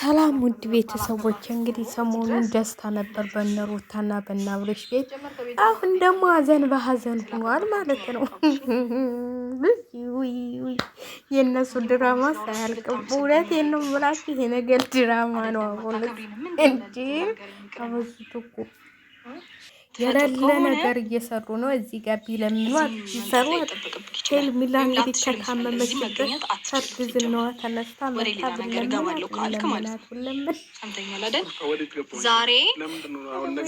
ሰላም ውድ ቤተሰቦች፣ እንግዲህ ሰሞኑን ደስታ ነበር በነ ሩታና በነ አብርሽ ቤት። አሁን ደግሞ ሀዘን በሀዘን ሆኗል ማለት ነው። የእነሱ ድራማ ሳያልቅም እውነቴን ነው የምላችሁ፣ ይሄ ነገር ድራማ ነው። አሁን እንጂ አበዙት እኮ የሌለ ነገር እየሰሩ ነው። እዚህ ጋር ቢለምኗት ቢሰሯት ሄርሜላ እንግዲህ ከታመመችበት ከእርግዝናዋ ተነስታ መታ ብለምናት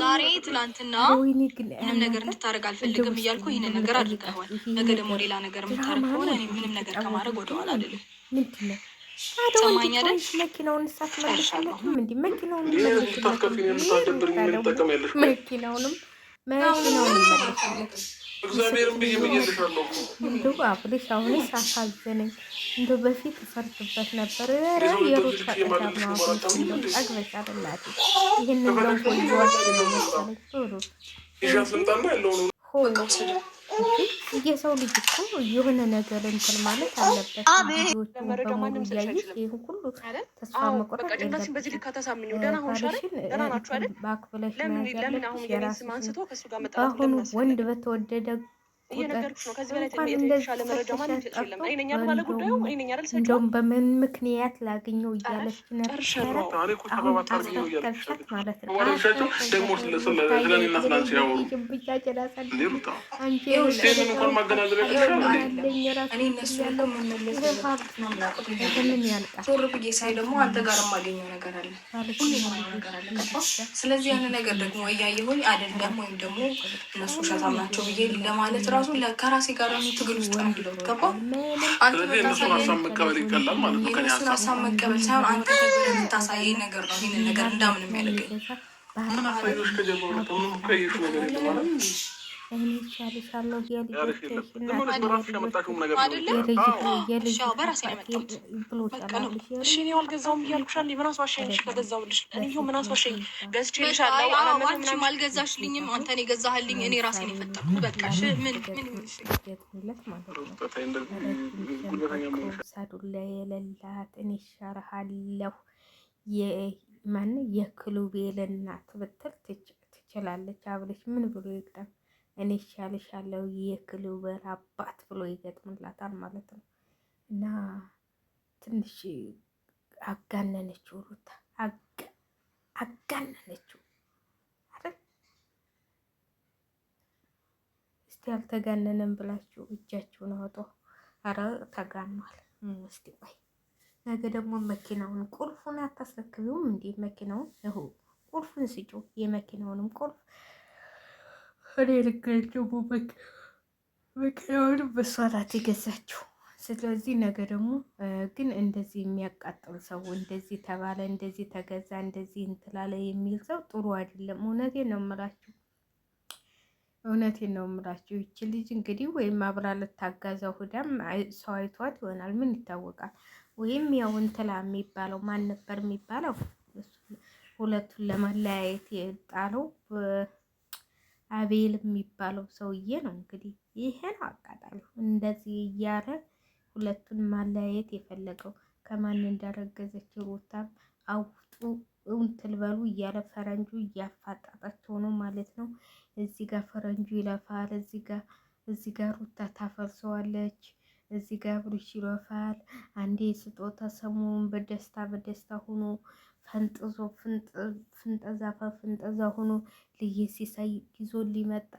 ዛሬ ትላንትና ምንም ነገር እንድታደርግ አልፈልግም እያልኩ ይህንን ነገር አድርገዋል። ነገ ደግሞ ሌላ ነገር የምታደርግ ከሆነ እኔ ምንም ነገር ከማድረግ ወደኋላ አልልም። ሰማኝ አይደል? መኪናውን ሳትመልሽለትም እንዲ መኪናውንም ይመልስለት። እንደው አብርሽ አሁንስ አሳዘነኝ። እንደው በፊት እፈርድበት ነበር። የሩታ ቅዳም ነው። አሁን ጠግበሻል እናቴ። ይህንን ገንፎ ይዋሽ ነው መሰለኝ የሰው ልጅ እኮ የሆነ ነገር እንትን ማለት አለበት። ልጆቹን በሙሉ እያየሽ ይህ ሁሉ ተስፋ መቆረጥ የለብሽም። በአክብለሽ መያዝ ያለብሽ የራስሽን። በአሁኑ ወንድ በተወደደ እንደውም በምን ምክንያት ላገኘው እያለች ነበረ። አሁን አስከተልሻት ማለት ነው። ስለዚህ ያን ነገር ደግሞ እያየሁኝ አይደለም ወይም ደግሞ እነሱ ውሸታም ናቸው ብዬ ለማለት ራሱ ከራሴ ጋር ነው ትግል ውስጥ ነው ያለው። ገባ? የእነሱን ሀሳብ መቀበል ይቀላል ማለት ነው። የእነሱን ሀሳብ መቀበል ሳይሆን አንተ የምታሳየኝ ነገር ነው ይህንን ነገር እንዳምን የሚያደርገኝ። ምን አሳዮች ከጀርባ ምንም ከየት ነገር የለም። እኔ ይሻልሻለሁ በራሴ ነው የመጣሁት። እሺ እኔ አልገዛውም እያልኩሻል። ምን አስዋሸኝሽ? ከገዛሁልሽ እኔ ምን አስዋሸኝ? ገዝቼልሻለሁ። አንቺም አልገዛሽልኝም። አንተ ነው የገዛህልኝ። እኔ ራሴ ነው የፈጠርኩት። በቃ እሺ ምን ሳዱላ የሌላት እኔ ይሻርሃለሁ የማን የክሉቤል እናት ብትል ትችላለች። አብርሽ ምን ብሎ ይግጠም? እኔ ይሻልሻለሁ የክሉቤል አባት ብሎ ይገጥምላታል ማለት ነው። እና ትንሽ አጋነነችው ሩታ አጋነነችው አይደል? እስቲ አልተጋነነም ብላችሁ እጃችሁን አውጡ። አረ ተጋኗል። እስቲ ቆይ ነገ ደግሞ መኪናውን ቁልፉን አታስረክቢውም እንዴ? መኪናውን ቁልፉን ስጪው። የመኪናውንም ቁልፍ እኔ ልገጨው መኪናውን በሷ ናት የገዛችው። ስለዚህ ነገ ደግሞ ግን እንደዚህ የሚያቃጥል ሰው እንደዚህ ተባለ፣ እንደዚህ ተገዛ፣ እንደዚህ እንትላለ የሚል ሰው ጥሩ አይደለም። እውነቴን ነው የምላችሁ። ይቺ ልጅ እንግዲህ ወይም አብራ ልታጋዛው ሁዳም ሰው አይቷት ይሆናል። ምን ይታወቃል? ወይም ያው እንትላ የሚባለው ማን ነበር የሚባለው? ሁለቱን ለመለያየት የጣለው አቤል የሚባለው ሰውዬ ነው እንግዲህ። ይሄን አቃጣሉ እንደዚህ እያለ ሁለቱን ማለያየት የፈለገው ከማን እንዳረገዘች ሩታም አውጡ እንትን በሉ እያለ ፈረንጁ እያፋጣጣቸው ነው ማለት ነው። እዚህ ጋር ፈረንጁ ይለፋል፣ እዚህ ጋር ሩታ ታፈርሰዋለች፣ እዚህ ጋር አብርሽ ይለፋል። አንዴ ስጦታ ሰሞኑን በደስታ ሆኖ ፈንጥዞ ፍንጠዛ ሆኖ ልዬ ሲሳይ ይዞ ሊመጣ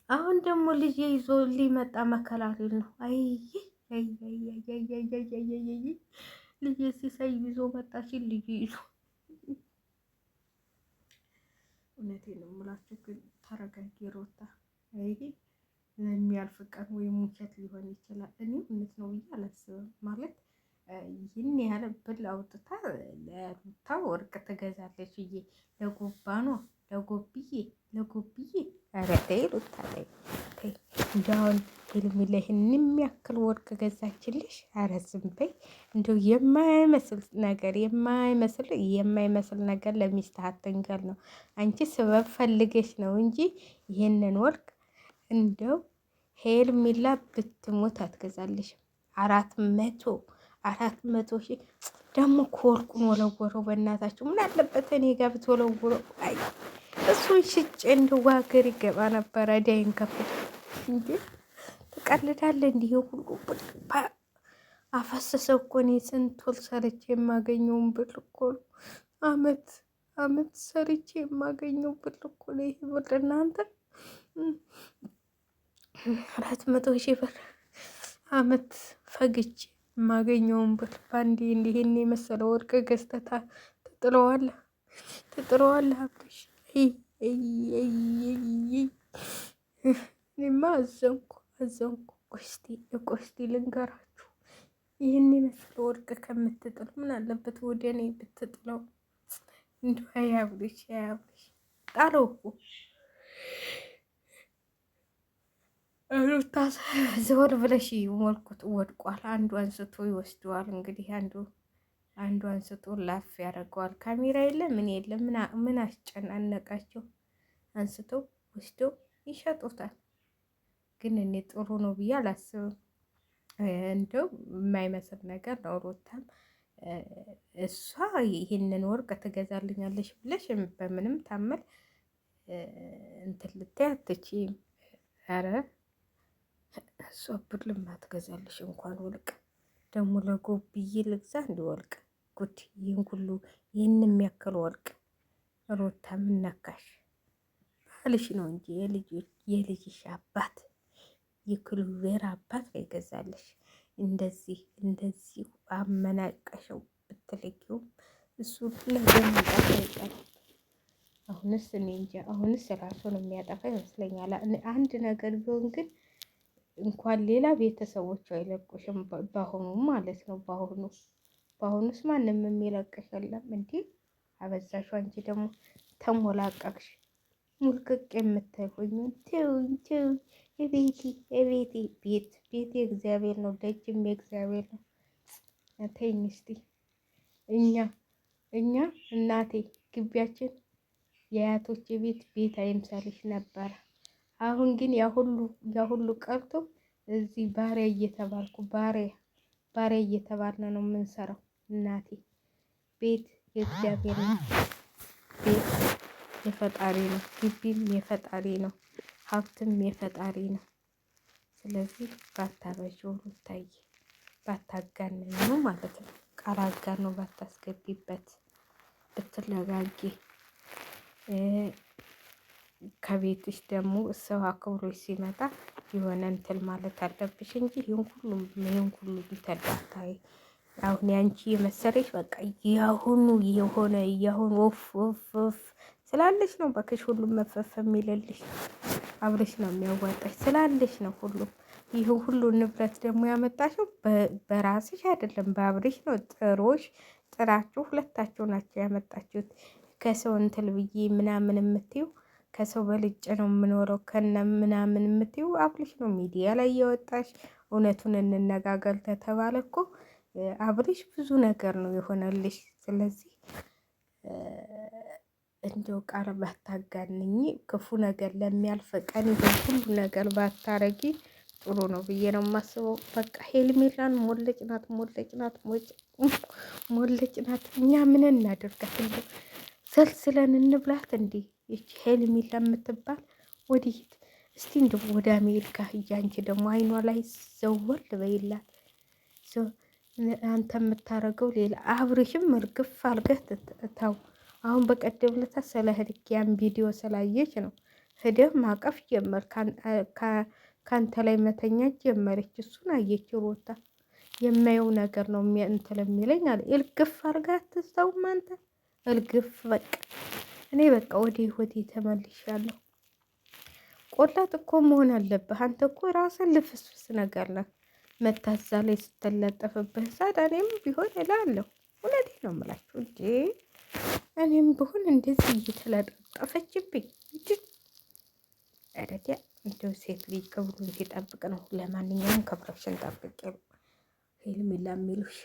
አሁን ደግሞ ልጄ ይዞ ሊመጣ መከላከል ነው። አይ ልጄ ሲሳይ ይዞ መጣች። ልጄ ይዞ እውነቴን ነው የምላችሁ። ግን ተረጋጊ ሩታ። አይ የሚያልፍ ቀን ወይም ውሸት ሊሆን ይችላል። እኔ እውነት ነው ብዬ አላስብም። ማለት ይህን ያህል ብል አውጥታ ለሩታ ወርቅ ትገዛለች ብዬ ለጎብዬ ኧረ ተይ ሩታ ተይ። እንዳሁን ሄርሜላ ይህን የሚያክል ወርቅ ገዛችልሽ? ኧረ ዝም በይ። እንደው የማይመስል ነገር ለሚስትህ አትንገር ነው። አንቺ ስበብ ፈልገሽ ነው እንጂ ይሄንን ወርቅ እንደው ሄርሜላ ብትሞት አትገዛልሽም። 400,000 ደግሞ ከወርቁን ወለወረው። በእናታችሁ ምን አለበት እኔ ጋር ብትወለውረው? አይ እሱን ሽጬ እንደው ሀገር ይገባ ነበረ። ዳይን ከፍል እንጂ ትቀልዳለህ። እንዲህ ሁሉ አፈሰሰ እኮ እኔ ስንቱን ሰርቼ የማገኘውን ብር እኮ ነው። አመት ሰርቼ የማገኘው ብር እኮ ነው ይሄ ብር እናንተ 400,000 ብር አመት ፈግቼ የማገኘውን ብር ባንዴ እንዲህን የመሰለ ወርቅ ገዝተታ ትጥለዋለህ አብሽ። እኔማ አዘንኩ። ቆስቲ ልንገራችሁ፣ ይህን የመሰለ ወርቅ ከምትጥል ምን አለበት ወደ እኔ ብትጥለው? እንዲ አያብልሽ ጣለው እኮ ሩታ ዘወር ብለሽ ወልኩት ወድቋል። አንዱ አንስቶ ይወስደዋል። እንግዲህ አንዱ አንስቶ ላፍ ያደርገዋል። ካሜራ የለ ምን የለ ምን አስጨናነቃቸው? አንስተው ወስደው ይሸጡታል። ግን እኔ ጥሩ ነው ብዬ አላስብም። እንደው የማይመስል ነገር ነው። ሩታም እሷ ይህንን ወርቅ ትገዛልኛለሽ ብለሽ በምንም ታመል እንትን ልታይ አትችይም። ኧረ እሷ ብር ልማትገዛልሽ እንኳን ወልቅ ደግሞ ለጎብዬ ልግዛ እንዲወልቅ ጉድ! ይህን የሚያክል ወርቅ ሩታ ምነካሽ? ባልሽ ነው እንጂ የልጅሽ አባት የክሉቤር አባት ይገዛልሽ። እንደዚህ አመናቀሸው ብትልኪው እሱ ለገምጣት አይቀርም። አሁንስ እኔ እንጃ። አሁንስ ራሱን የሚያጠፋ ይመስለኛል። አንድ ነገር ቢሆን ግን እንኳን ሌላ ቤተሰቦቹ አይለቁሽም። በአሁኑ ማለት ነው። በአሁኑስ ማንም የሚለቅሽ የለም። እንዲህ አበዛሹ። አንቺ ደግሞ ተሞላቀቅሽ። ሙልቅቅ የምታይሆኝ ተው። ቤቴ እግዚአብሔር ነው፣ ደጅም የእግዚአብሔር ነው። ተይኝ እስቲ። እኛ እናቴ ግቢያችን የአያቶች ቤት አይምሰልሽ ነበረ። አሁን ግን ያሁሉ ቀርቶ እዚህ ባሪያ እየተባልን ነው የምንሰራው። እናቴ ቤት የእግዚአብሔር ነው። ቤት የፈጣሪ ነው። ግቢም የፈጣሪ ነው። ሀብትም የፈጣሪ ነው። ስለዚህ ባታበዥው ሩታዬ፣ ባታጋነኑ ማለት ነው። ቃል አጋኖ ባታስገቢበት፣ ብትረጋጊ። ከቤትሽ ደግሞ ሰው አክብሮሽ ሲመጣ የሆነ እንትን ማለት አለብሽ እንጂ ይህን ሁሉ ተዳታይ። አሁን ያንቺ የመሰለሽ በቃ ያሁኑ ወፍ ስላለሽ ነው። በክሽ ሁሉም መፈፈ የሚልልሽ አብረሽ ነው የሚያዋጣሽ ስላለሽ ነው። ይህ ሁሉ ንብረት ደግሞ ያመጣሽው በራስሽ አይደለም፣ በአብረሽ ነው። ጥራችሁ ሁለታችሁ ናቸው ያመጣችሁት። ከሰው እንትን ብዬ ምናምን የምትይው ከሰው በልጭ ነው የምኖረው ከነ ምናምን የምትይው አብረሽ ነው። ሚዲያ ላይ የወጣሽ እውነቱን እንነጋገር ተተባለ እኮ አብረሽ ብዙ ነገር ነው የሆነልሽ። ስለዚህ እንደው ቃል ባታጋንኝ፣ ክፉ ነገር ለሚያልፍ ቀን ይሁን ሁሉ ነገር ባታረጊ ጥሩ ነው ብዬ ነው የማስበው። በቃ ሄርሜላን ሞለጭ ናት። እኛ ምን እናደርጋት? እንደው ሰልስለን እንብላት እንዴ? ይቺ ሄርሜላ የምትባል ወዲት እስቲ እንደው ወደ አሜሪካ ሂጂ። አንቺ ደግሞ አይኗ ላይ ዘወል በይላት። አንተ የምታረገው ሌላ። አብርሽም እርግፍ አልገህ ተው። አሁን በቀደም ለታ ስለ ህድጊያን ቪዲዮ ስላየች ነው ሂደህ ማቀፍ ጀመር። ካንተ ላይ መተኛት ጀመረች። እሱን አየች ሩታ። የማየው ነገር ነው እንትን የሚለኝ አለ። እልግፍ አርጋ አትስተውም አንተ እልግፍ። በቃ እኔ በቃ ወደ ህይወቴ ተመልሻለሁ። ቆላጥ እኮ መሆን አለብህ አንተ እኮ ራስን ልፍስፍስ ነገር ነህ። መታዛ ላይ ስትለጠፍብህ ሳት እኔም ቢሆን እላለሁ። እውነቴ ነው የምላችሁ እንጂ እኔም ብሆን እንደዚህ እየተለጠፈችብኝ እንጂ ረዲያ እንደው ሴት ልጅ ክብሩን ሲጠብቅ ነው። ለማንኛውም ክብረሽን ጠብቅ። ሄርሜላ የሚሉሽ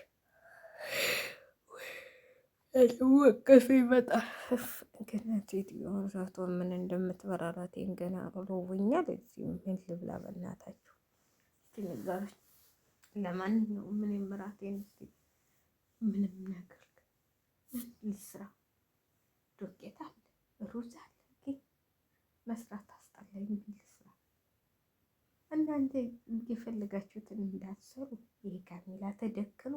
ወቀሱ ይመጣል። ግን ሴትዮ ዛቶ ምን እንደምትበራራቴን ገና ሮቦኛል። እዚህ ምን ልብላ በእናታችሁ ንገሩኝ። ለማንኛውም ምንም እራቴን ምንም ነገር ልስራ፣ ዱቄት አለ፣ ሩዝ አለ፣ ግን መስራት አስጠላኝ። ምን ልስራ? እናንተ የፈለጋችሁትን እንዳትሰሩ ይሄ ካሜራ ተደክኖ